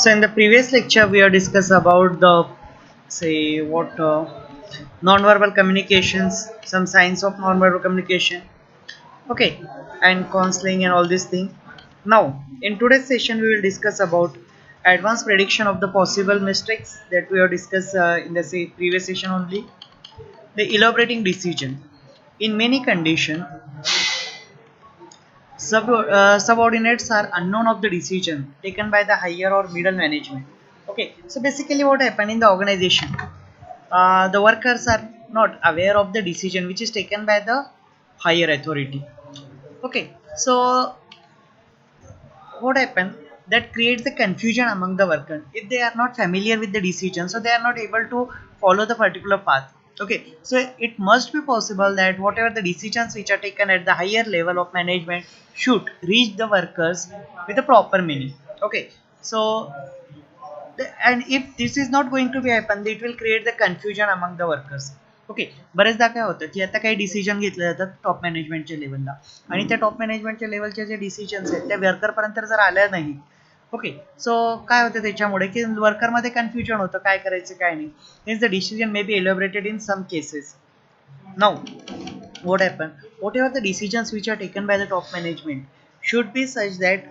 So in the previous lecture, we have discussed about the say what non-verbal communications, some signs of non-verbal communication, okay, and counseling and all these things. Now, in today's session, we will discuss about advanced prediction of the possible mistakes that we have discussed in the previous session only. The elaborating decision. In many conditions, subordinates are unknown of the decision taken by the higher or middle management. Okay, so basically, what happened in the organization? The workers are not aware of the decision which is taken by the higher authority. Okay, so what happened? That creates the confusion among the workers if they are not familiar with the decision, so they are not able to follow the particular path. Okay, so it must be possible that whatever the decisions which are taken at the higher level of management should reach the workers with a proper meaning. Okay, so and if this is not going to be happen, it will create the confusion among the workers. Okay, बरेचदा काय होतं की आता काही decision घेतले जातात top मॅनेजमेंटच्या लेवलला आणि त्या टॉप मॅनेजमेंटच्या लेवलच्या जे डिसिजन्स आहेत त्या वर्करपर्यंत जर आल्या नाही. ओके, सो काय होतं त्याच्यामुळे की वर्करमध्ये कन्फ्युजन होतं काय करायचं काय नाही. हेच the decision may be elaborated in some cases. Now what happened, whatever the decisions which are taken by the top management should be such that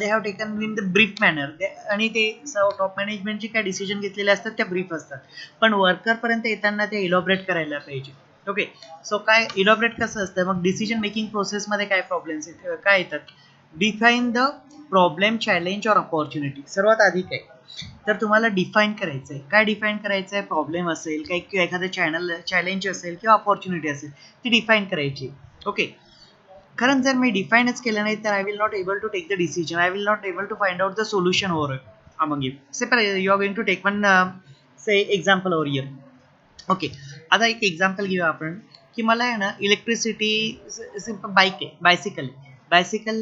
they have taken in the brief manner. आणि ते top मॅनेजमेंटचे काय decision घेतलेले असतात त्या brief असतात, पण worker पर्यंत येताना ते इलॉबरेट करायला पाहिजे. ओके, सो काय इलॉबरेट कसं असतं मग डिसिजन मेकिंग प्रोसेसमध्ये काय प्रॉब्लेम्स काय येतात. डिफाईन द प्रॉब्लेम, चॅलेंज और अपॉर्च्युनिटी. सर्वात आधी काय तर तुम्हाला डिफाईन करायचं आहे. काय डिफाईन करायचं आहे? प्रॉब्लेम असेल काही किंवा एखादं चॅलेंज असेल किंवा अपॉर्च्युनिटी असेल ती डिफाईन करायची. ओके, कारण जर मी डिफाईनच केलं नाही तर I will not able to take the decision, I will not able to find out the solution over among it. Simple you are going to take one say example over here. Okay, आता एक example घेऊया आपण की मला आहे ना electricity simple bike आहे, bicycle आहे. बायसिकल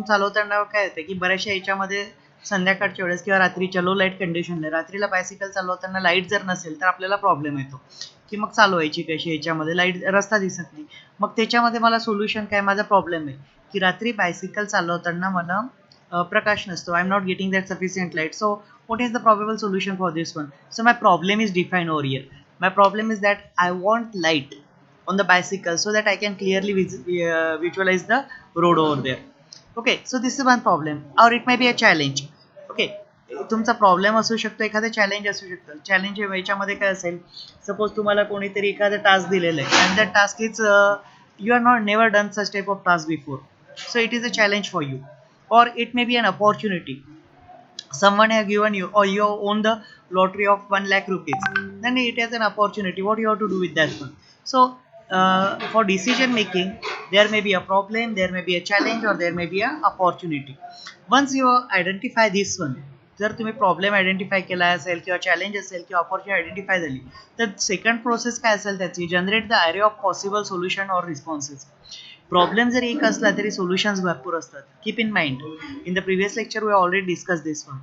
चालवताना काय होतं की बऱ्याचशा याच्यामध्ये संध्याकाळच्या वेळेस किंवा रात्रीच्या लो लाईट कंडिशनला रात्रीला बायसिकल चालवताना लाईट जर नसेल तर आपल्याला प्रॉब्लेम येतो की मग चालवायची कशी, याच्यामध्ये लाईट रस्ता दिसत नाही. मग त्याच्यामध्ये मला सोल्युशन काय, माझा प्रॉब्लेम आहे की रात्री बायसिकल चालवताना मला प्रकाश नसतो. I am not getting that sufficient light. So what is the probable solution for this one? So my problem is defined over here. My problem is that I want light on the bicycle so that I can clearly visualize the road over there. Okay, so this is one problem, or it may be a challenge. Okay, तुमचा problem असू शकतो, एखादं challenge असू शकतं. Challenge याच्यामध्ये काय असेल, suppose तुम्हाला कोणीतरी एखादं टास्क दिलेलं आहे and that task is you are not never done such type of task before. So it is a challenge for you, or it may be an opportunity. Someone has given you or you own the lottery of 1 lakh rupees, then it has an opportunity. What you have to do with that one? So for decision making there may be a problem, there may be a challenge, or there may be a opportunity. Once you identify this one, जर तुम्ही problem identify केला असेल किंवा challenge असेल किंवा opportunity identify झाली तर second process काय असेल त्याची, generate the array of possible solution or responses. Problem जरी एक असला तरी सोल्युशन्स भरपूर असतात. Keep in mind, in the previous lecture we already discuss this one.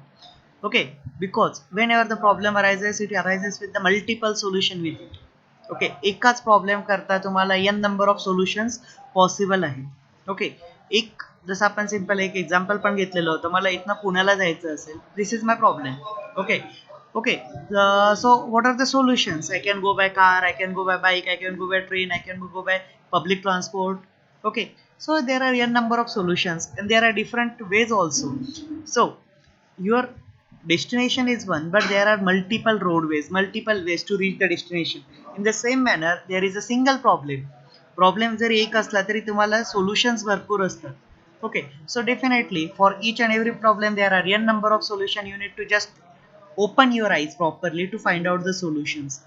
Okay, because whenever the problem arises it arises with the multiple solution with it. Okay, एकाच problem करता तुम्हाला n number of solutions possible आहे. Okay, एक जसं आपण simple एक example पण घेतलेलं होतं, मला इथनं पुण्याला जायचं असेल, this is my problem. Okay okay, so what are the solutions? I can go by car, I can go by bike, I can go by train, I can go by public transport. Okay, so there are n number of solutions and there are different ways also. So your destination is one, but there are multiple roadways, multiple ways to reach the destination. In the same manner there is a single problem जर एक असला तरी तुम्हाला solutions भरपूर असतात. Okay, so definitely for each and every problem there are n number of solution. You need to just open your eyes properly to find out the solutions.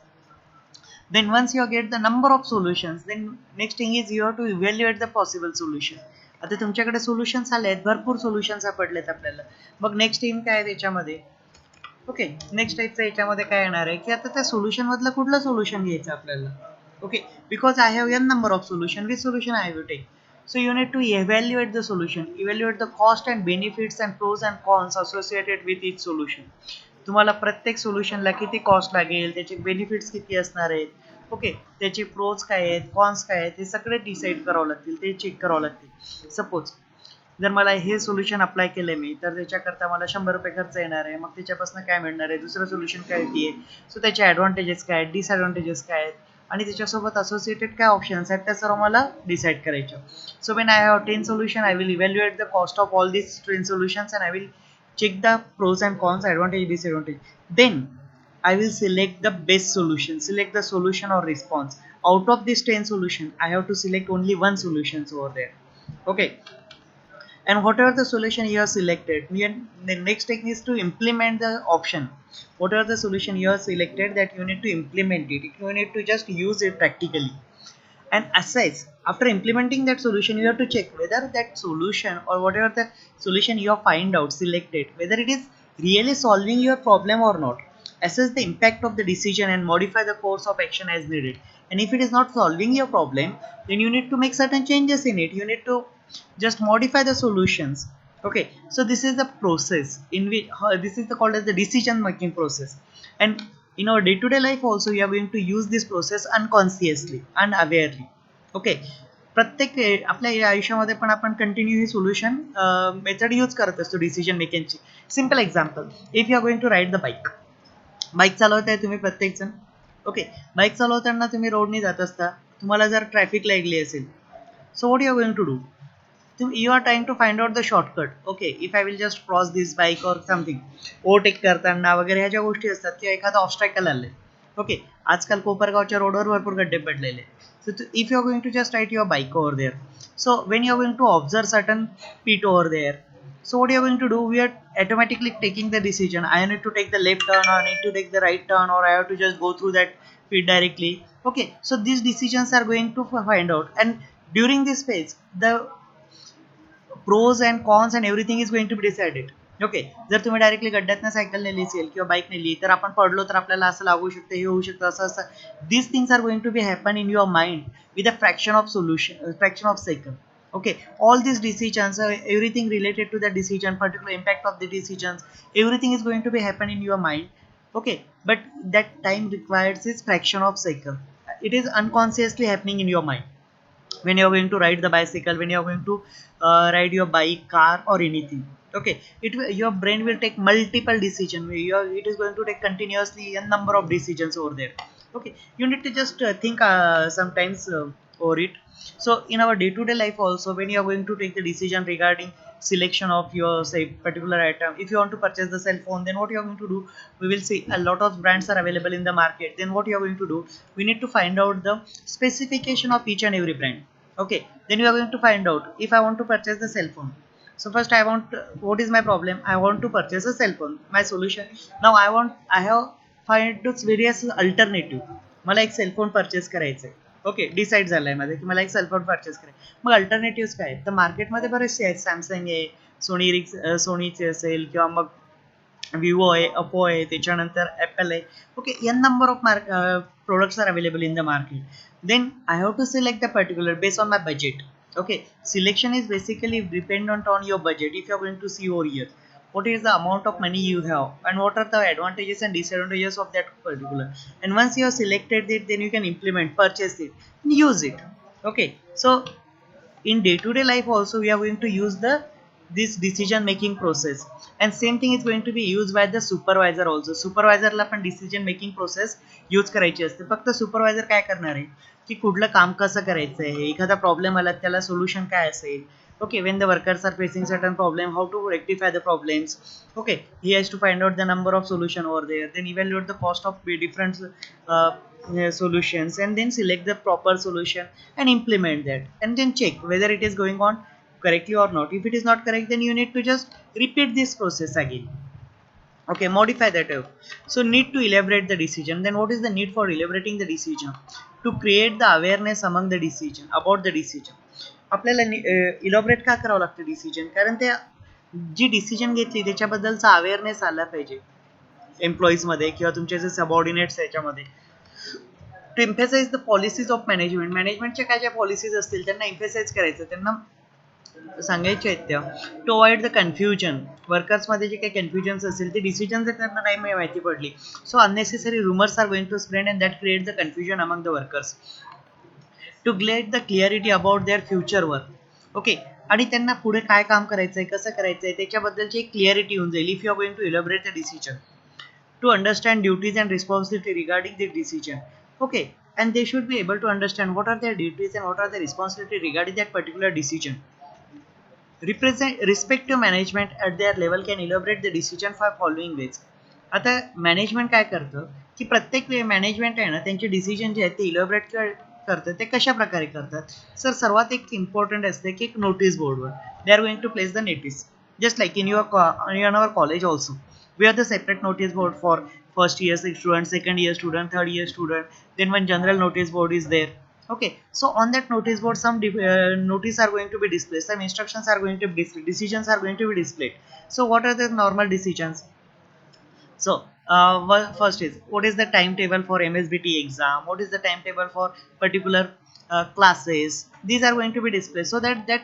Then once you get the number of solutions, then next thing is you have to evaluate the possible solution. आता तुमच्याकडे solutions आले आहेत, भरपूर solutions सापडलेत आपल्याला. मग next thing काय आहे त्याच्यामध्ये? Okay, next टाईपचं याच्यामध्ये काय येणार आहे की आता त्या सोल्युशन मधलं कुठलं सोल्युशन घ्यायचं आपल्याला. Okay, because I have n number of solution, which solution I have take. So you need to evaluate the solution, evaluate the cost and benefits and pros and cons associated with each solution. तुम्हाला प्रत्येक सोल्युशनला किती cost लागेल, त्याचे benefits किती असणार आहेत, okay, त्याचे pros काय आहेत, कॉन्स काय आहेत, हे सगळे डिसाईड करावं लागतील, ते चेक करावं लागतील. सपोज जर मला हे सोल्युशन अप्लाय केलं मी तर त्याच्याकरता मला 100 रुपये खर्च येणार आहे, मग त्याच्यापासून काय मिळणार आहे, दुसरं सोल्युशन काय आहे, सो त्याचे ॲडव्हान्टेजेस काय आहेत, डिसॲडव्हान्टेजेस काय आहेत आणि त्याच्यासोबत असोसिएटेड काय ऑप्शन्स आहेत त्या सर्व मला डिसाईड करायचं. So when I have 10 solution I will evaluate the cost of all these 10 solutions and I will check the pros and cons, advantage, disadvantage. Then I will select the best solution, select the solution or response. Out of this 10 solution, I have to select only one solution over there. Okay. And whatever the solution you have selected, the next thing is to implement the option. Whatever the solution you have selected, that you need to implement it. You need to just use it practically. And assess, after implementing that solution, you have to check whether that solution or whatever the solution you have find out selected, whether it is really solving your problem or not. Assess the impact of the decision and modify the course of action as needed. And if it is not solving your problem, then you need to make certain changes in it. You need to just modify the solutions. Okay, so this is the process in which this is called as the decision making process. And in our day-to-day life also we are going to use this process unconsciously, unawarely. Okay, प्रत्येक आपल्या आयुष्यामध्ये पण आपण continue ही solution method use करत असतो decision मेकिंगची. Simple example, if you are going to ride the bike, bike चालवताय तुम्ही प्रत्येक जण. ओके, बाईक चालवताना तुम्ही रोडनी जात असता, तुम्हाला जर ट्रॅफिक लागली असेल, so what you are going to do, you are trying to find out the shortcut. Okay, if I will just cross this bike or something, overtake करताना वगैरे ह्या ज्या गोष्टी असतात किंवा एखादा ऑब्स्टॅकल आले. ओके, आजकाल कोपरगावच्या रोडवर भरपूर गड्डे पडलेले. So if you are going to just ride your bike over there, so when you are going to observe certain pit over there, so what you are going to do, we are automatically taking the decision, I need to take the left turn or I need to take the right turn or I have to just go through that pit directly. Okay, so these decisions are going to find out, and during this phase the pros and cons and everything is going to be decided. Okay, जर तुम्ही directly गड्ड्यातनं cycle नेली असेल किंवा bike नेली तर आपण पडलो तर आपल्याला असं लागू शकतं, हे होऊ शकतं, असं असं. These things are going to be happen in your mind with a fraction of solution, fraction of second. Okay, all these decisions, everything related to the decision, particular impact of the decisions, everything is going to be happen in your mind. Okay, but that time requires is fraction of second. It is unconsciously happening in your mind when you are going to ride the bicycle, when you are going to ride your bike, car or anything. Okay, your brain will take multiple decisions, it is going to take continuously a number of decisions over there. Okay, you need to just think sometimes over it. So in our day-to-day life also, when you are going to take the decision regarding selection of your say particular item, if you want to purchase the cell phone, then what you are going to do, we will see a lot of brands are available in the market. Then what you are going to do, we need to find out the specification of each and every brand. Okay, then you are going to find out, if I want to purchase the cell phone, so first I want, what is my problem, I want to purchase a cell phone, my solution, now I have find various alternative. मला एक cellphone purchase करायचं आहे. Okay, decide झालंय माझं की मला एक cellphone purchase करायचं. मग अल्टरनेटिव्ह काय आहेत, तर मार्केटमध्ये बरेचसे आहेत, सॅमसंग आहे, सोनीचे असेल किंवा मग विवो आहे, अप्पो आहे, त्याच्यानंतर ॲपल आहे. Okay, n number of products are available in the market. Then I have to select the particular based on my budget. Okay, selection is basically dependent on your budget. If you are going to see over here, what is the amount of money you have and what are the advantages and disadvantages of that particular, and once you have selected it, then you can implement, purchase it and use it. Okay, so in day-to-day life also we are going to use this decision making process, and same thing is going to be used by the supervisor also. Supervisor ला पण decision making process use करायची असते. फक्त supervisor काय करणार आहे की कुठलं काम कसं करायचं आहे, एखादा प्रॉब्लेम आला त्याला सोल्युशन काय असेल. Okay, when the workers are facing certain problem, how to rectify the problems. Okay, he has to find out the number of solution over there, then evaluate the cost of different solutions, and then select the proper solution and implement that, and then check whether it is going on correctly or not. If it is not correct, then you need to just repeat this process again. Okay, modify that. So need to elaborate the decision. Then what is the need for elaborating the decision? To create the awareness among the decision, about the decision. आपल्याला इलॉबरेट का करावं लागतं decision, कारण त्या जी decision घेतली त्याच्याबद्दलचा awareness आला पाहिजे एम्प्लॉईजमध्ये किंवा तुमचे जे सबऑर्डिनेट्स याच्यामध्ये. To emphasize the policies of management, मॅनेजमेंटच्या काय ज्या पॉलिसीज असतील त्यांना एम्फेसाइज करायचं, त्यांना सांगायचे आहेत त्या. टू अवॉइड द कन्फ्युजन, वर्कर्समध्ये जे काही कन्फ्युजन्स असतील ते डिसिजन जर त्यांना नाही माहिती पडली, so unnecessary rumours are going to spread and that create the confusion among the workers. To get the clarity about their future work. Okay, आणि त्यांना पुढे काय काम करायचंय, कसं करायचंय त्याच्याबद्दलची एक क्लिअरिटी येऊन जाईल. If you are going to elaborate the decision, to understand duties and responsibility regarding the decision. Okay, and they should be able to understand what are their duties and what are the responsibility regarding that particular decision. Represent respective management at their level can elaborate the decision for following ways. आता management काय करतं की प्रत्येक management आहे ना त्यांचे decision जे आहेत ते इलॅबोरेट करतात. ते कशा प्रकारे करतात सर, सर्वात एक इम्पॉर्टंट असते की एक नोटीस बोर्डवर they are going to place the notice. Just like in our college also we have the separate notice board for first year student, second year student, third year student, then one general notice board is there. Okay, so on that notice board some notice are going to be displayed, some instructions are going to be displayed, decisions are going to be displayed. So what are the normal decisions? So first is, what is the timetable for MSBT exam, what is the timetable for particular classes, these are going to be displayed, so that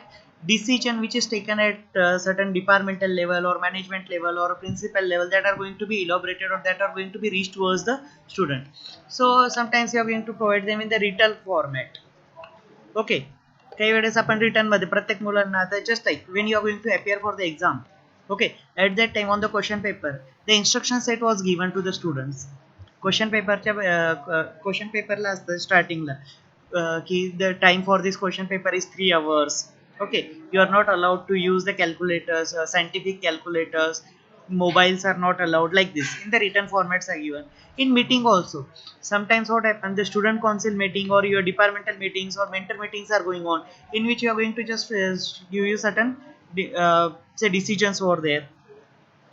decision which is taken at certain departmental level or management level or principal level, that are going to be elaborated or that are going to be reached towards the student. So sometimes you are going to provide them in the written format. Okay, काही वेळेस आपण return मध्ये प्रत्येक मुलांना आता just like when you are going to appear for the exam. Okay, at that time on the question paper the instruction set was given to the students. Question पेपरला असतं स्टार्टिंगला की the time for this question paper is 3 hours. Okay, you are not allowed to use the calculators, scientific calculators, mobiles are not allowed, like this in the written formats are given. In meeting also sometimes what happens, the student council meeting or your departmental meetings or mentor meetings are going on, in which you are going to just give you certain say decisions over there.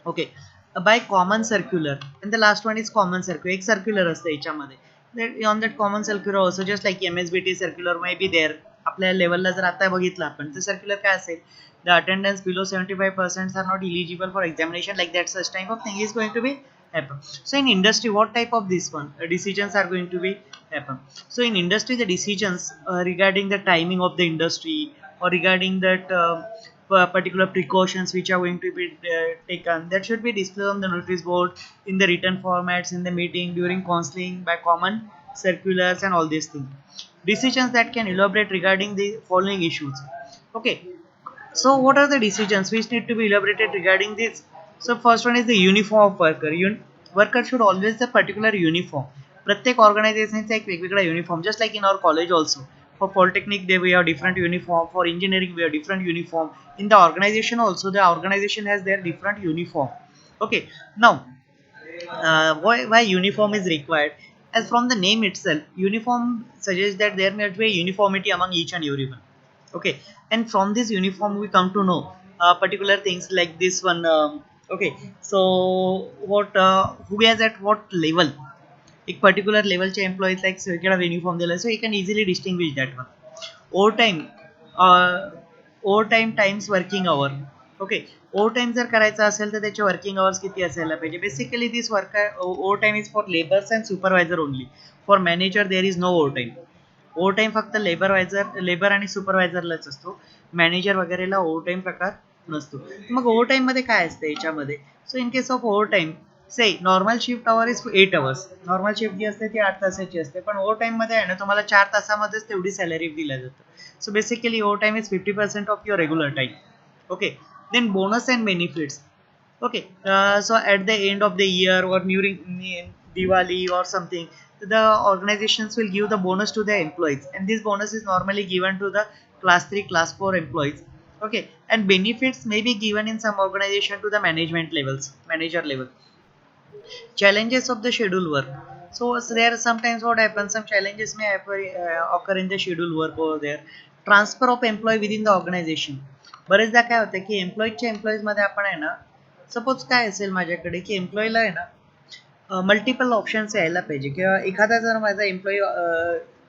Okay, by common circular, and the last one is common circular. एक circular असतं याच्यामध्ये. On that common circular also just like MSBT circular may be there. आपल्या लेवलला जर आता बघितलं आपण तर सर्क्युलर काय असेल, the attendance below 75% are not eligible for examination, like that such type of thing is going to be happen. So in industry what type of this one decisions are going to be happen? So in industry the decisions regarding the timing of the industry or regarding that particular precautions which are going to be taken, that should be displayed on the notice board in the written formats, in the meeting, during counseling, by common circulars and all these things. Decisions that can elaborate regarding the following issues. Okay, so what are the decisions which need to be elaborated regarding this? So first one is the uniform of worker. Worker should always the particular uniform. प्रत्येक ऑर्गनायझेशनचा एक वेगवेगळा uniform, just like in our college also. For polytechnic they we have different uniform, for engineering we have different uniform, in the organization also the organization has their different uniform. Okay, now why uniform is required? As from the name itself, uniform suggests that there must be a uniformity among each and everyone. Okay, and from this uniform we come to know particular things like this one. Okay, so what who is at what level, एक particular लेवलचे एम्प्लॉईजला एक वेगळा uniform दिला, so you can easily distinguish that one. Over time times working hour. Okay, over time जर करायचा असेल तर त्याचे वर्किंग आवर्स किती असायला पाहिजे? Basically this work over time is for labours and supervisor only. For manager there is no over time. Over time फक्त labour आणि सुपरवायझरलाच असतो, मॅनेजर वगैरेला ओव्हर टाईम प्रकार नसतो. मग ओव्हर टाईम मध्ये काय असतं याच्यामध्ये? So in case of overtime, say normal shift hour is 8 hours. Normal shift जी असते ती 8 तासाची असते, पण ओव्हर टाइम मध्ये आहे ना तुम्हाला 4 तासामध्येच तेवढी सॅलरी दिल्या जातं. So basically over time is 50% of your regular time. Okay, then bonus and benefits. Okay, so at the end of the year or during Diwali or something, the organizations will give the bonus to the employees, and this bonus is normally given to the class 3 class 4 employees. Okay, and benefits may be given in some organization to the management levels, manager level. Challenges of the schedule work. So there sometimes what happens, some challenges may occur in the schedule work over there. Transfer of employee within the organization. बरेचदा काय होतं की employees मध्ये आपण आहे ना, suppose काय असेल माझ्याकडे की एम्प्लॉईला आहे ना मल्टिपल ऑप्शन्स यायला पाहिजे, किंवा एखादा जर माझा एम्प्लॉई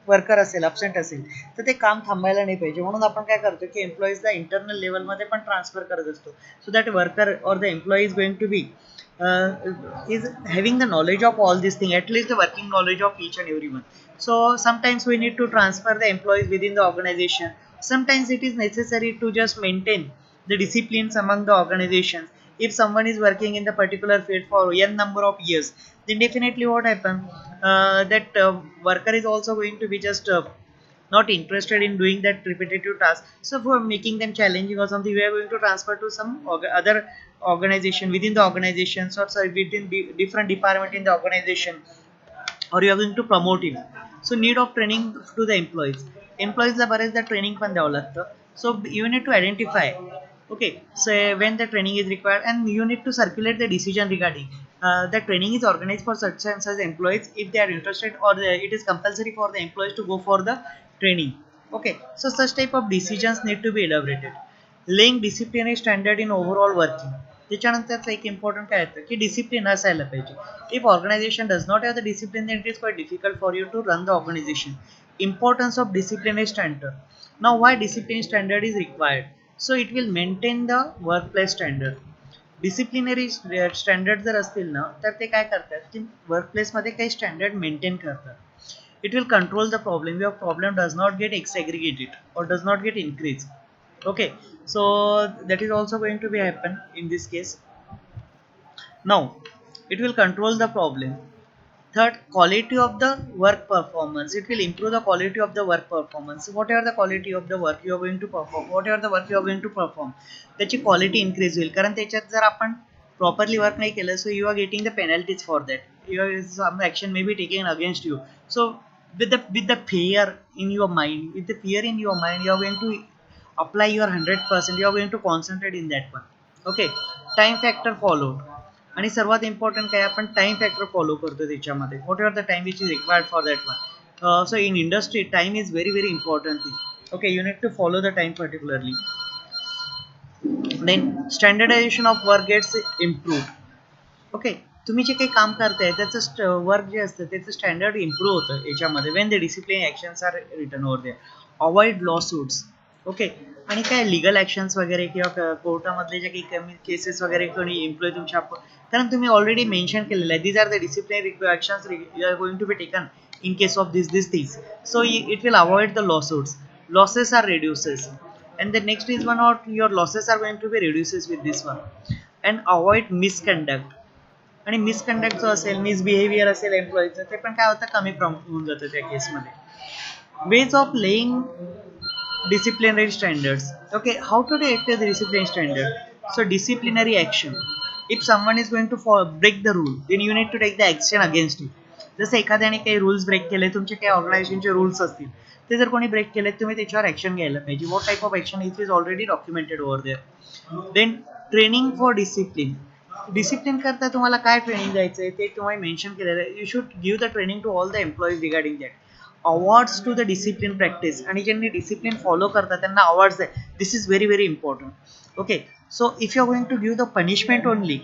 वर्कर असेल, अब्सेंट असेल, तर ते काम थांबायला नाही पाहिजे. म्हणून आपण काय करतो की एम्प्लॉईजला इंटरनल लेवलमध्ये पण ट्रान्सफर करत असतो, so that worker or the employee is going to be is having the knowledge of all these things, at least the working knowledge of each and everyone. So sometimes we need to transfer the employees within the organization. Sometimes it is necessary to just maintain the disciplines among the organizations. If someone is working in the particular field for n number of years, then definitely what happens, that worker is also going to be just not interested in doing that repetitive task, so for making them challenging or something, we are going to transfer to some other organization within the organizations, or sorry, within the different department in the organization, or you are going to promote him. So need of training to the employees ला बरेचदा training पण द्यावं लागतं. So you need to identify, okay, so when the training is required, and you need to circulate the decision regarding the training is organized for such and such employees if they are interested, or it is compulsory for the employees to go for the training. Okay, so such type of decisions need to be elaborated. Laying disciplinary standard in overall working. त्याच्यानंतरचं एक important काय येतं की discipline असायला पाहिजे. If organisation does not have the discipline, then it is quite difficult for you to run the organization. Importance of disciplinary standard. Now why disciplinary standard is required? So it will maintain the workplace standard. Disciplinary standard जर असतील ना तर ते काय करतात की वर्कप्लेसमध्ये काही स्टँडर्ड मेंटेन करतात. It will control the problem. Your problem does not get exaggerated or does not get increased. Okay, so that is also going to be happen in this case. Now it will control the problem. Third, quality of the work performance. It will improve the quality of the work performance. Whatever the quality of the work you are going to perform, whatever the work you are going to perform, त्याची quality increase होईल. कारण त्याच्यात जर आपण properly work नाही केलं, so you are getting the penalties for that. Your some action may be taken against you. So with the fear in your mind, with the fear in your mind, you are going to apply your 100%. You are going to concentrate in that one. Okay, time factor followed. आणि सर्वात important काय आपण time factor follow करतो त्याच्यामध्ये. Whatever the time which is required for that one. So in industry time is very very important thing. Okay, you need to follow the time particularly. Then standardisation of work gets improved. Okay, तुम्ही जे काही काम करताय त्याचं work जे असतं त्याचं standard improve होतं याच्यामध्ये when the discipline actions are written over there. Avoid lawsuits. Okay, आणि काय लिगल ॲक्शन्स वगैरे किंवा कोर्टामधले जे काही केसेस वगैरे कोणी एम्प्लॉय तुमच्या, कारण तुम्ही ऑलरेडी मेन्शन केलेलं आहे these are the disciplinary actions you are going to be taken in case of this things. So it will avoid the lawsuits. Losses are reduces, and the next is one, or your losses are going to be reduces with this one. And avoid misconduct. आणि misconduct जो असेल, misbehaviour असेल एम्प्लॉईचं, ते पण काय होतं कमी होऊन जातं त्या केसमध्ये. Ways of laying disciplinary standards. Okay, how to take the disciplinary standard? So disciplinary action. If someone is going to break the rule, then you need to take the action against it. जसं एखाद्याने काही rules break केले, तुमचे काही ऑर्गनायझेशनचे rules असतील, ते जर कोणी ब्रेक केले तुम्ही त्याच्यावर ॲक्शन घ्यायला पाहिजे. What type of action it is already documented over there. Then training for discipline. Discipline करता तुम्हाला काय ट्रेनिंग द्यायचं आहे ते तुम्हाला मेन्शन केलेलं आहे. You should give the training to all the employees regarding that. Awards to the discipline practice. आणि ज्यांनी डिसिप्लिन फॉलो करतात त्यांना अवॉर्ड्स आहे. This is very very important. Okay, so if you are going to give the punishment only,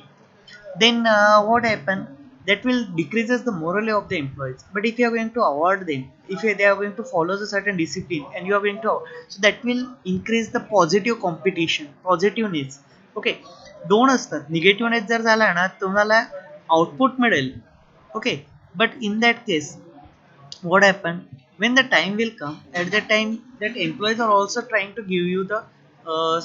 then what happen, that will decreases the morale of the employees. But if you are going to award them, if they are going to follow the certain discipline and you are going to, so that will increase the positive competition, positiveness. Okay, दोन असतात. निगेटिव्हनेस जर झाला ना तुम्हाला output मिळेल. Okay, but in that case what happen, when the time will come, at that time that employees are also trying to give you the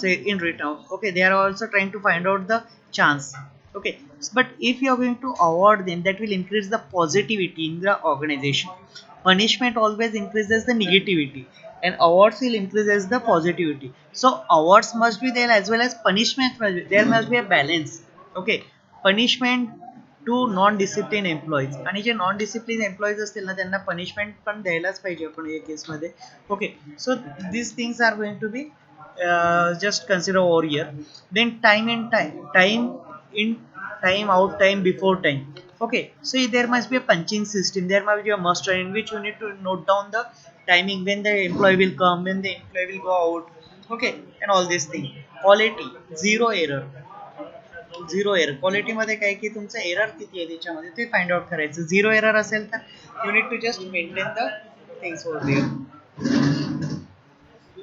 say in return. Okay, they are also trying to find out the chance. Okay, but if you are going to award them, that will increase the positivity in the organization. Punishment always increases the negativity, and awards will increases the positivity. So awards must be there as well as punishment must be there. Must be a balance. Okay, punishment to non discipline employees. आणि जे non discipline employees असतील ना त्यांना punishment पण द्यायलाच पाहिजे आपण या केसमध्ये. Okay, so this things are going to be just consider over here. Then time in time out, time before time. Okay, so there must be a punching system, there must be a muster in which you need to note down the timing when the employee will come, when the employee will go out. Okay, and all these things. Quality, zero error. Zero error. क्वालिटीमध्ये काय की तुमचं error किती आहे त्याच्यामध्ये ते find out करायचं. Zero error असेल तर you need to just maintain the things over there.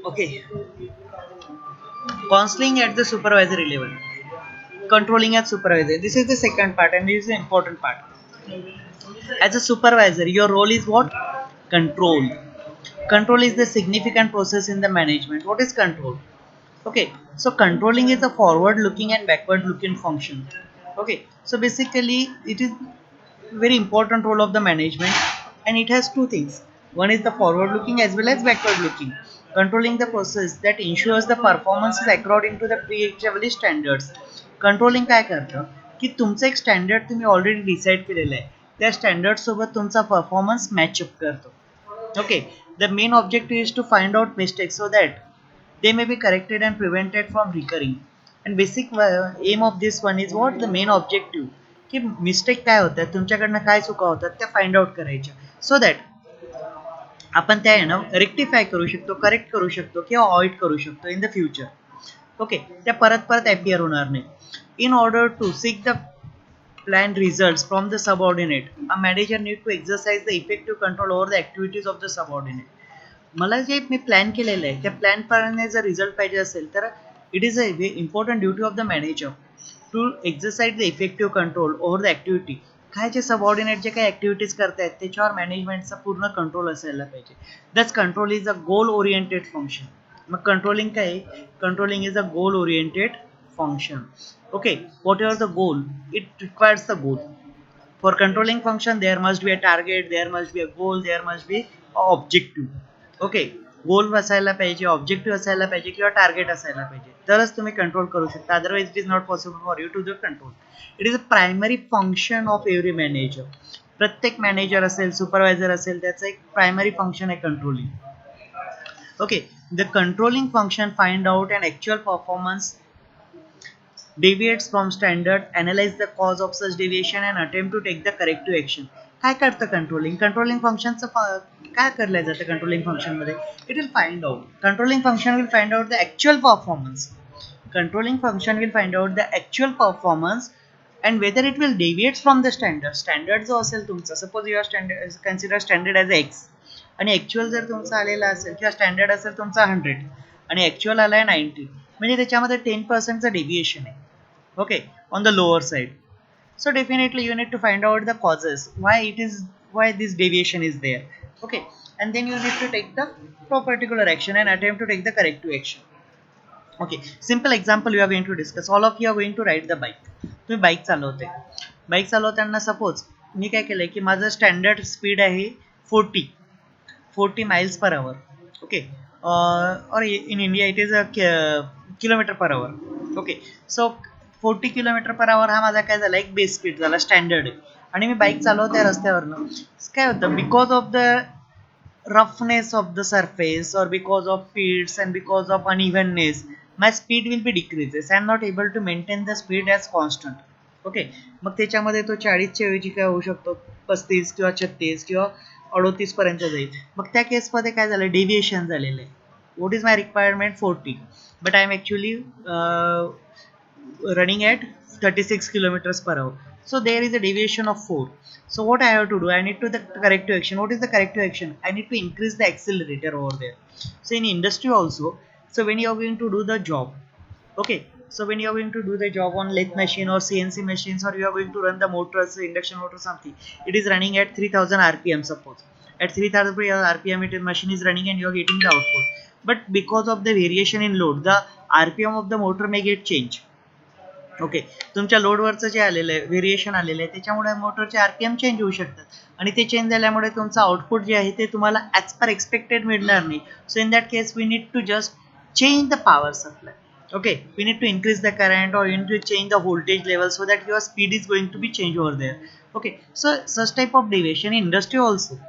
Okay, counselling at the supervisory level, controlling as supervisor. This is the second part and this is the important part. As a supervisor, your role is what? Control. Control is the significant process in the management. What is control? Okay, so controlling is a forward looking and backward looking function. Okay, so basically it is very important role of the management, and it has two things. One is the forward looking as well as backward looking. Controlling the process that ensures the performance is according to the pre-established standards. Controlling काय करतं की तुमचं एक standard तुम्ही already decide केलेलं आहे, त्या standard सोबत तुमचा परफॉर्मन्स मॅचअप करतो. Okay, the main objective is to find out mistakes so that they may be corrected and prevented from recurring. And basic aim of this one is what the main objective की mistake काय होतात तुमच्याकडनं काय चुका होतात त्या find out करायच्या so that आपण त्या आहे ना रेक्टिफाय करू शकतो, करेक्ट करू शकतो किंवा अवॉइड करू शकतो इन द फ्युचर. ओके, त्या परत परत ॲपियर होणार नाही. In order to seek the planned results from the subordinate, a manager need to exercise the effective control over the activities of the subordinate. मला जे मी प्लॅन केलेलं आहे त्या प्लॅन प्रमाणे जर रिझल्ट पाहिजे असेल तर it is a important duty of the manager to exercise the effective control over the activity. काय जे सबऑर्डिनेट जे काही ॲक्टिव्हिटीज करतायत त्याच्यावर मॅनेजमेंटचा पूर्ण कंट्रोल असायला पाहिजे. That's control is a goal oriented function. Mug controlling काय आहे? Controlling is a goal oriented function. Okay, whatever the goal, it requires the goal. For controlling function, there must be a target, there must be a goal, there must be a objective. Okay, गोल असायला पाहिजे, objective असायला पाहिजे किंवा target असायला पाहिजे, तरच तुम्ही control करू शकता. Otherwise it is not possible for you to the control. It is a primary function of every manager. प्रत्येक मॅनेजर असेल, सुपरवायझर असेल, त्याचं एक प्रायमरी फंक्शन आहे controlling. Okay, the controlling function find out and actual performance deviates from standard, analyze the cause of such deviation and attempt to take the corrective action. काय करतं controlling? Controlling फंक्शनचं काय करलं जातं controlling function मध्ये? It will find out, controlling function will find out the actual performance. Controlling function will find out the actual performance and whether it will deviates from the standard. Standard जो असेल तुमचा, suppose your standard consider standard as x आणि actual जर तुमचा आलेला असेल किंवा standard असेल तुमचा 100 आणि ॲक्च्युअल आला आहे 90, म्हणजे त्याच्यामध्ये 10% डेव्हिएशन आहे. Okay, on the lower side. So definitely you need to find out the causes why this deviation is there. Okay, and then you need to take the particular action and attempt to take the corrective action. Okay, simple example we are going to discuss. All of you are going to ride the bike. तुम्ही bike चालवते, bike चालवताना suppose मी काय केलंय की माझं standard speed आहे 40 miles per hour. Okay, or in India it is a kilometer per hour. Okay, so 40 kilometre per hour हा माझा काय झाला एक बेस स्पीड झाला, स्टँडर्ड आहे. आणि मी बाईक चालवते रस्त्यावरनं, काय होतं because of the roughness of the surface or because of pits and because of unevenness, my speed will be decreases. I am not able to maintain the speed as constant. Okay, मग त्याच्यामध्ये तो 40च्या ऐवजी काय होऊ शकतो 35 किंवा 36 किंवा 38 पर्यंत जाईल. मग त्या केसमध्ये काय झालं डेव्हिएशन झालेलं आहे. What is my requirement 40 but I am actually running at 36 kilometers per hour. So there is a deviation of 4. So what I have to do? I need to the corrective action. What is the corrective action? I need to increase the accelerator over there. So in industry also, so when you are going to do the job, okay. So when you are going to do the job on lathe machine or CNC machines, or you are going to run the motors, induction motor something, it is running at 3000 RPM suppose. At 3000 RPM it is machine is running and you are getting the output. But because of the variation in load, the RPM of the motor may get changed. Okay, तुमच्या लोडवरचं जे आलेलं आहे variation आलेलं आहे त्याच्यामुळे मोटरचे RPM change होऊ शकतात आणि ते चेंज झाल्यामुळे तुमचं आउटपुट जे आहे ते तुम्हाला ॲज पर एक्सपेक्टेड मिळणार नाही. So in that case we need to just change the power supply. Okay, we need to increase the current or you need to change the voltage level so that your speed is going to be changed over there. Okay, so such type of deviation in industry also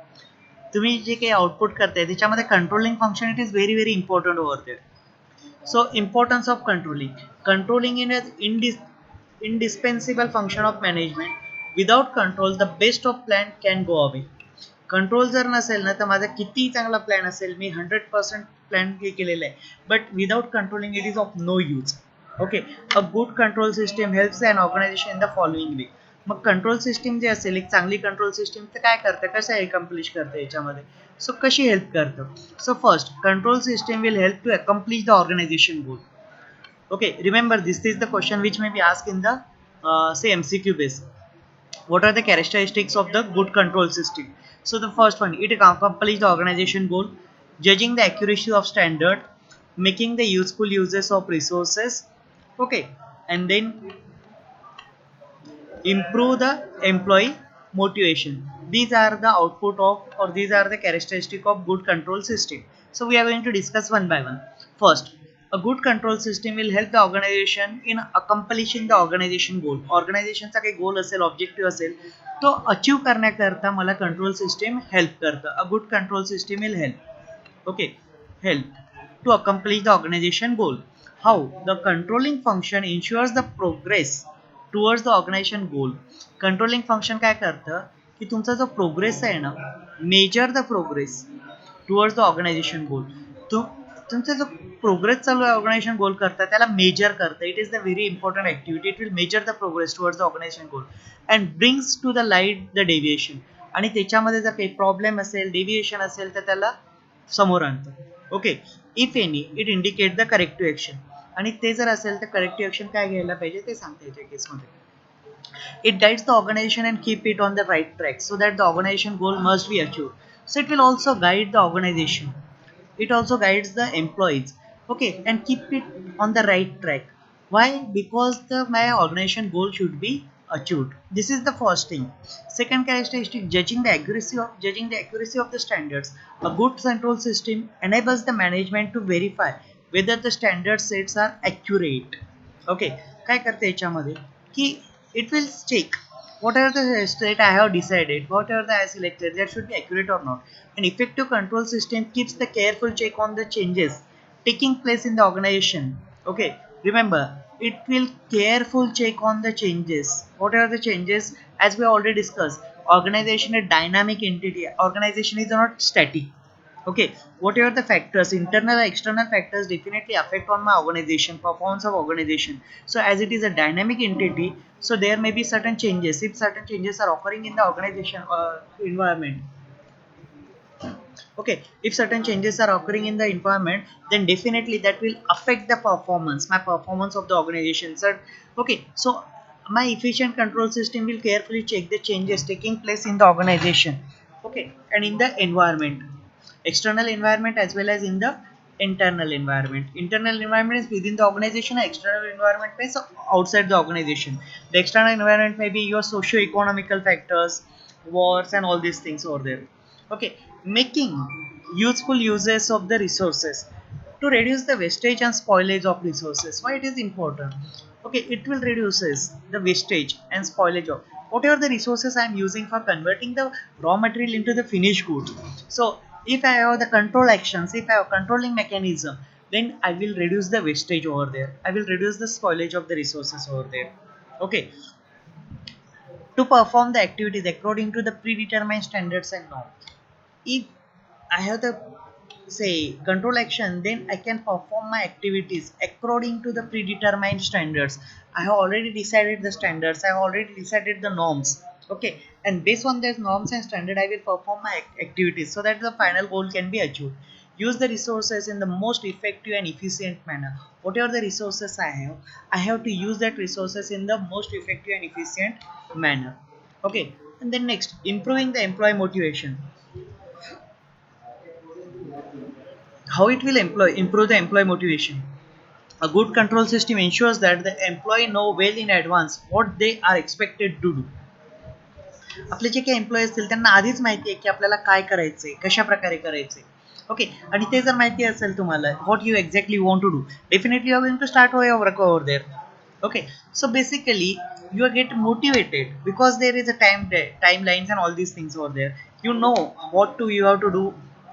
तुम्ही जे काही output करताय त्याच्यामध्ये controlling function it is very very important over there. So importance of controlling. Controlling is an indispensable function of management. Without control, the best of plan can go away. Control जर नसेल ना तर माझा किती चांगला plan असेल, मी 100% plan केलेला आहे, but without controlling it is of no use. Okay, a good control system helps an organization in the following way. मग कंट्रोल सिस्टीम जे असेल एक चांगली कंट्रोल सिस्टीम तर काय करते, कसं एकम्प्लिश करते याच्यामध्ये, सो कशी हेल्प करतं. So first control system will help to accomplish the organisation goal. Okay, remember this is the question which may be asked in the say MCQ base. What are the characteristics of the good control system? So the first one, it accomplishes the organization goal, judging the accuracy of standard, making the useful uses of resources. Okay, and then improve the employee motivation. These are the output of, or these are the characteristic of good control system. So we are going to discuss one by one. First, a good control system will help the organization in accomplishing the organization goal. Organizationचा काही गोल असेल, objective असेल, तो achieve करण्याकरता मला control system help करतं. अ good control system will help. Okay, help to accomplish the organization goal. How? The controlling function ensures the progress towards the organization goal. Controlling function काय करतं की तुमचा जो प्रोग्रेस आहे ना, measure the progress towards the organisation goal. तुमचा जो progress चालू आहे ऑर्गनायझेशन गोल करता त्याला मेजर करतं. It is the very important activity. It will measure the progress towards the organisation goal and brings to the light the deviation. आणि त्याच्यामध्ये जर काही प्रॉब्लेम असेल, डेव्हिएशन असेल, तर त्याला समोर आणतं. Okay, if any it indicate the corrective action. आणि ते जर असेल तर करेक्टिव्ह ऍक्शन काय घ्यायला पाहिजे ते सांगता येते केसमध्ये. It guides the organization and keep it on the right track so that the organization goal must be achieved. So it will also guide the organization. It also guides the employees. Okay, and keep it on the right track. Why? Because my organization goal should be achieved. This is the first thing. Second characteristic, judging the accuracy of the standards. A good control system enables the management to verify whether the standard sets are accurate. Okay, काय करते याच्यामध्ये की it will check whatever the state I have decided, whatever I selected, that should be accurate or not. An effective control system keeps the careful check on the changes taking place in the organization. Okay, remember, it will careful check on the changes. What are the changes? As we already discussed, organization is a dynamic entity. Organization is not static. Okay, whatever the factors, internal or external factors definitely affect on my organization, performance of organization. So as it is a dynamic entity, so there may be certain changes. If certain changes are occurring in the organization environment, okay, if certain changes are occurring in the environment, then definitely that will affect the performance, my performance of the organization. So okay, so my efficient control system will carefully check the changes taking place in the organization, okay, and in the environment, external environment as well as in the internal environment. Internal environment is within the organization, external environment is outside the organization. The external environment may be your socio-economical factors, wars and all these things over there. Okay, making useful uses of the resources to reduce the wastage and spoilage of resources. Why it is important? Okay, it will reduces the wastage and spoilage of whatever the resources I am using for converting the raw material into the finished goods. So if I have the control actions, if I have controlling mechanism, then I will reduce the wastage over there. I will reduce the spoilage of the resources over there. Okay, to perform the activities according to the predetermined standards and norms. If I have the say control action, then I can perform my activities according to the predetermined standards. I have already decided the standards, I have already decided the norms. Okay, and based on those norms and standard, I will perform my activities so that the final goal can be achieved. Use the resources in the most effective and efficient manner. Whatever the resources I have to use that resources in the most effective and efficient manner. Okay, and then next, improving the employee motivation. How it will improve the employee motivation? A good control system ensures that the employee know well in advance what they are expected to do. आपले जे काही employee असतील त्यांना आधीच माहिती आहे की आपल्याला काय करायचंय, कशा प्रकारे करायचंय. ओके, आणि ते जर माहिती असेल तुम्हाला what you exactly want to do, definitely you are going to start your work over there. Okay, so basically you get motivated because there is a timelines and all these things over there. You know what to you have to do,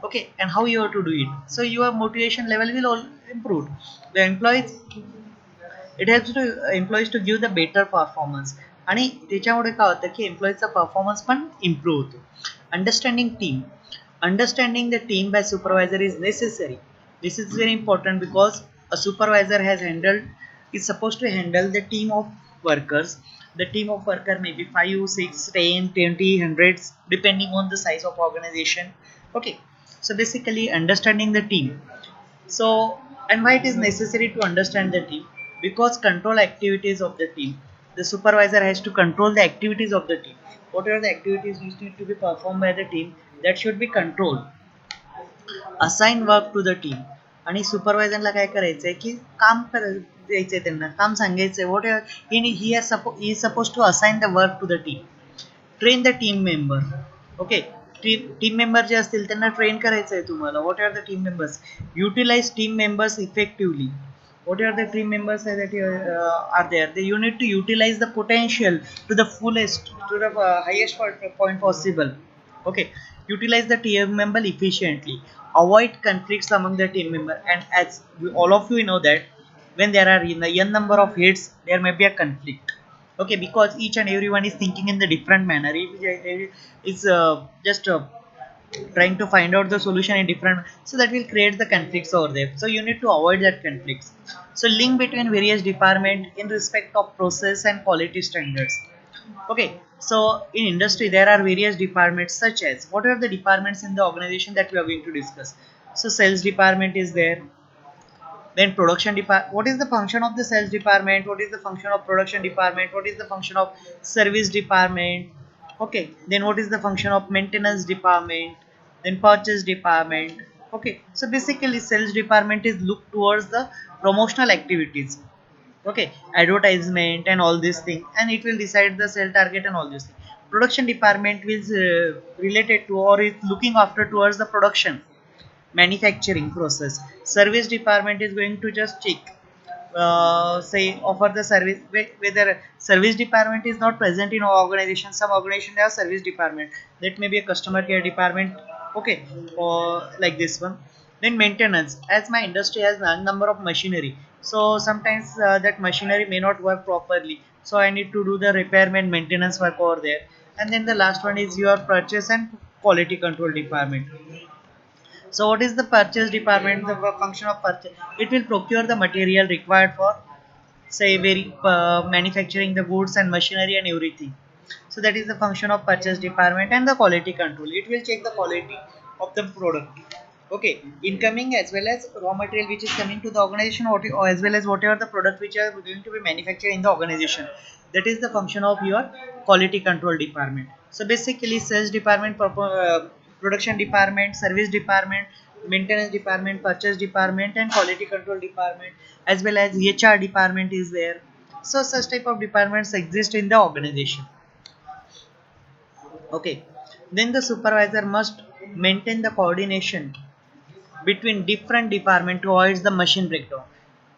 okay, and how you have to do it, so your motivation level will all improve. The employees, it helps to employees to give the better performance. आणि त्याच्यामुळे काय होतं की एम्प्लॉईजचा performance पण improve होतो. Understanding the team by supervisor is necessary. This is very important because a supervisor has handled is supposed to handle the team of workers. The team of worker may be 5, 6, 10, 20, hundreds depending on the size of organization. Okay, so basically understanding the team. So, and why it is necessary to understand the team? Because control activities of the team. The supervisor has to control the activities of the team. Whatever the activities which need to be performed by the team, that should be controlled. Assign work to the team. आणि सुपरवायझरला काय करायचंय की काम द्यायचंय, त्यांना काम सांगायचंय. What he suppose to assign the work to the team. train the team member. Okay, team member जे असतील त्यांना ट्रेन करायचं आहे तुम्हाला. What are the team members? Utilize team members effectively. What are the team members that are there? You need to utilize the potential to the fullest, to the highest point possible. Okay, utilize the team member efficiently. Avoid conflicts among the team member. And as all of you know that when there are in a n number of heads, there may be a conflict. Okay, because each and everyone is thinking in the different manner. If it's just trying to find out the solution in different, so that will create the conflicts over there, so you need to avoid that conflicts. So link between various department in respect of process and quality standards. Okay, so in industry there are various departments, such as what are the departments in the organization that we are going to discuss. So sales department is there, then production department. What is the function of the sales department? What is the function of production department? What is the function of service department? Okay, then what is the function of maintenance department, then purchase department? Okay, so basically sales department is look towards the promotional activities. Okay, advertisement and all these things, and it will decide the sale target and all these things. Production department is related to or is looking after towards the production manufacturing process. Service department is going to just check, say offer the service, whether service department is not present in our organization. Some organization have service department, that may be a customer care department. Okay, or like this one. Then maintenance, as my industry has a number of machinery, so sometimes that machinery may not work properly, so I need to do the repairment maintenance work over there. And then the last one is your purchase and quality control department. So what is the purchase department? The function of purchase, it will procure the material required for, say, very manufacturing the goods and machinery and everything. So that is the function of purchase department. And the quality control, it will check the quality of the product. Okay, incoming as well as raw material which is coming to the organization, or as well as whatever the product which are going to be manufactured in the organization. That is the function of your quality control department. So basically sales department, production department, service department, maintenance department, purchase department, and quality control department, as well as HR department is there. So such type of departments exist in the organization. Okay, then the supervisor must maintain the coordination between different department to avoid the machine breakdown.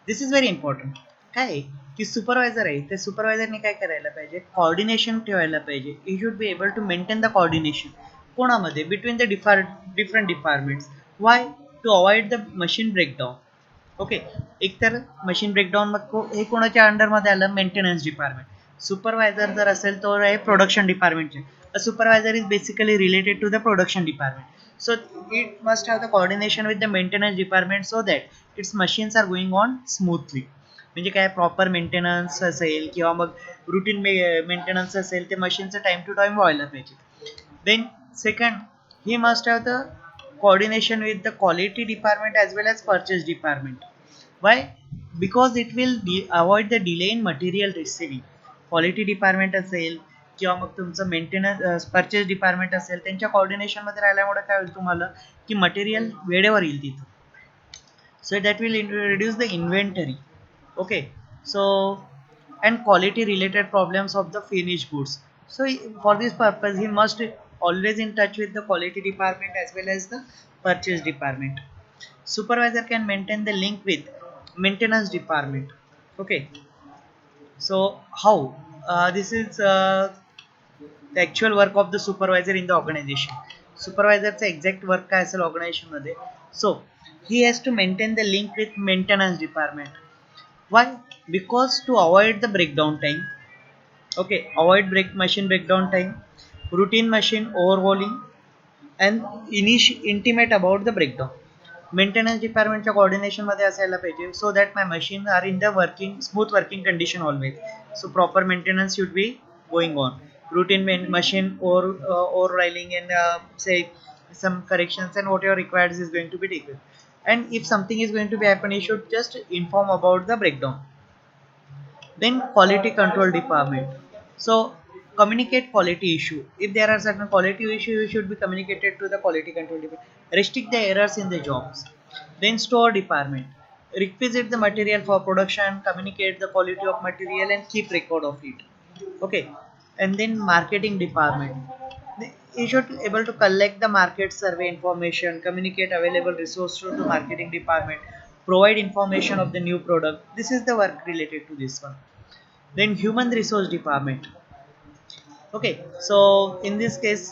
This is very important. काय आहे की supervisor आहे, त्या सुपरवायझरने काय करायला पाहिजे, coordination ठेवायला पाहिजे. He should be able to maintain the coordination कोणामध्ये, between the different departments. Why? To avoid the machine breakdown. Okay, एकतर मशीन ब्रेकडाऊन मग हे कोणाच्या अंडरमध्ये आलं, मेंटेनन्स डिपार्टमेंट. सुपरवायझर जर असेल तर आहे प्रोडक्शन डिपार्टमेंटचे. A supervisor is basically related to the production department. So it must have the coordination with the maintenance department so that its machines are going on smoothly. म्हणजे काय, proper maintenance असेल किंवा मग routine maintenance असेल, ते मशीनचं time to time व्हायला पाहिजे. Then second, he must have the coordination with the quality department as well as purchase department. Why? Because it will avoid the delay in material receiving. Quality department असेल किंवा मग तुमचं maintenance purchase department असेल, त्यांच्या कॉर्डिनेशनमध्ये राहिल्यामुळे काय होईल तुम्हाला, की मटेरियल वेळेवर येईल तिथं. So that will reduce the inventory. Okay, so and quality related problems of the finished goods. So for this purpose he must always in touch with the quality department as well as the purchase department. Supervisor can maintain the link with maintenance department. Okay, so how, this is the actual work of the supervisor in the organization. Supervisorचं exact work काय असेल organization मध्ये. So he has to maintain the link with maintenance department. Why? Because to avoid the breakdown time. Okay, avoid machine breakdown time, routine machine overhauling, and intimate about the breakdown. Maintenance डिपार्टमेंटच्या coordination मध्ये असायला पाहिजे, so that my machine are in the working smooth working condition always. So proper maintenance should be going on. Routine machine or overriding and say some corrections and whatever required is going to be taken. And if something is going to be happen, you should just inform about the breakdown. Then quality control department. So communicate quality issue. If there are certain quality issue, you should be communicated to the quality control department. Restrict the errors in the jobs. Then store department. Requisite the material for production, communicate the quality of material and keep record of it. Okay. And then marketing department. You should able to collect the market survey information, communicate available resource to the marketing department, provide information of the new product. This is the work related to this one. Then human resource department. Okay, so in this case,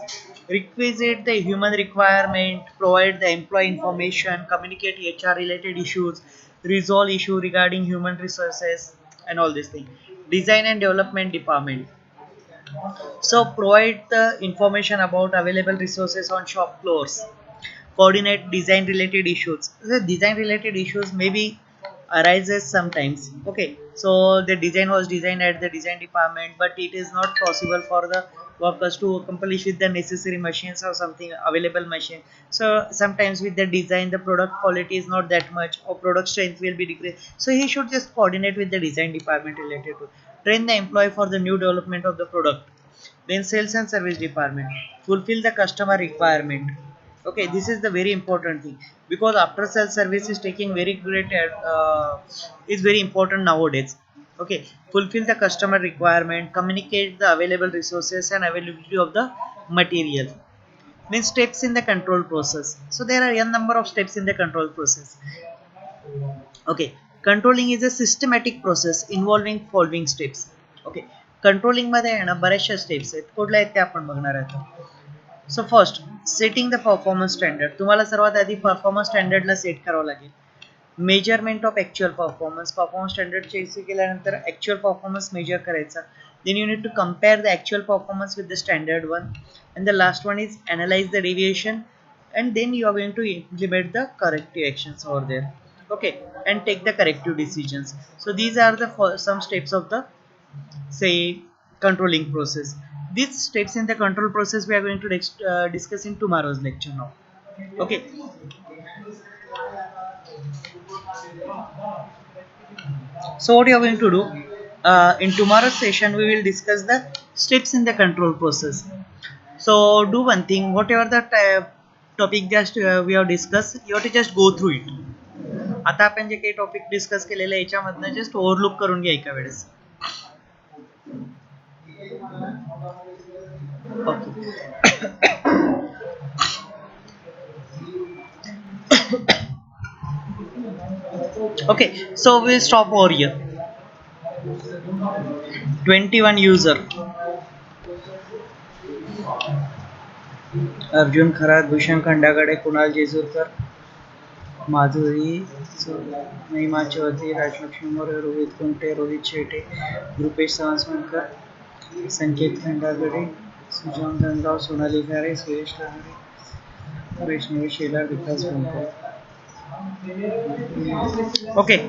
requisite the human requirement, provide the employee information, communicate HR related issues, resolve issue regarding human resources, and all these things. Design and development department. So provide the information about available resources on shop floors, coordinate design related issues. The design related issues maybe arises sometimes. Okay, so the design was designed at the design department, but it is not possible for the workers to accomplish with the necessary machines or something available machine. So sometimes with the design the product quality is not that much or product strength will be decreased, so he should just coordinate with the design department related to train the employee for the new development of the product. Then sales and service department, fulfill the customer requirement. Okay, this is the very important thing, because after sales service is taking very great is very important nowadays. Okay, fulfill the customer requirement, communicate the available resources and availability of the material. Then steps in the control process. So there are n number of steps in the control process. Okay, controlling is a systematic process involving following steps. Okay, controlling मध्ये आहे ना बऱ्याचशा steps आहेत, कुठल्या आहेत ते आपण बघणार आहोत. So first, setting the performance standard. तुम्हाला सर्वात आधी परफॉर्मन्स स्टँडर्डला सेट करावं लागेल. Measurement of actual performance standard check केल्यानंतर ॲक्च्युअल परफॉर्मन्स मेजर करायचा. Then you need to compare the actual performance with the standard one, and the last one is analyse the deviation, and then you are going to implement the corrective actions over there. Okay, and take the corrective decisions. So these are the some steps of the, say, controlling process. These steps in the control process we are going to discuss in tomorrow's lecture now. Okay, so what you are going to do, in tomorrow's session we will discuss the steps in the control process. So do one thing, whatever the topic just we have discussed, you have to just go through it. आता आपण जे काही topic discuss केलेले आहे याच्यामधनं just overlook करून घ्या एका वेळेस. Okay, so we'll stop over here. 21 user. Arjun Kharat, Bhushan खंडागडे, Kunal Jejurkar, माधुरी महिमा चौधरी, राजलक्ष्मी मोरे, रोहित कुंटे, रोहित शेटे, रुपेश सावंतकर, संकेत खंडागडे, सुजान धनराव, सोनाली घारे, सुरेश लहारे, वैष्णवी शेलार, विकास बनकर. Okay.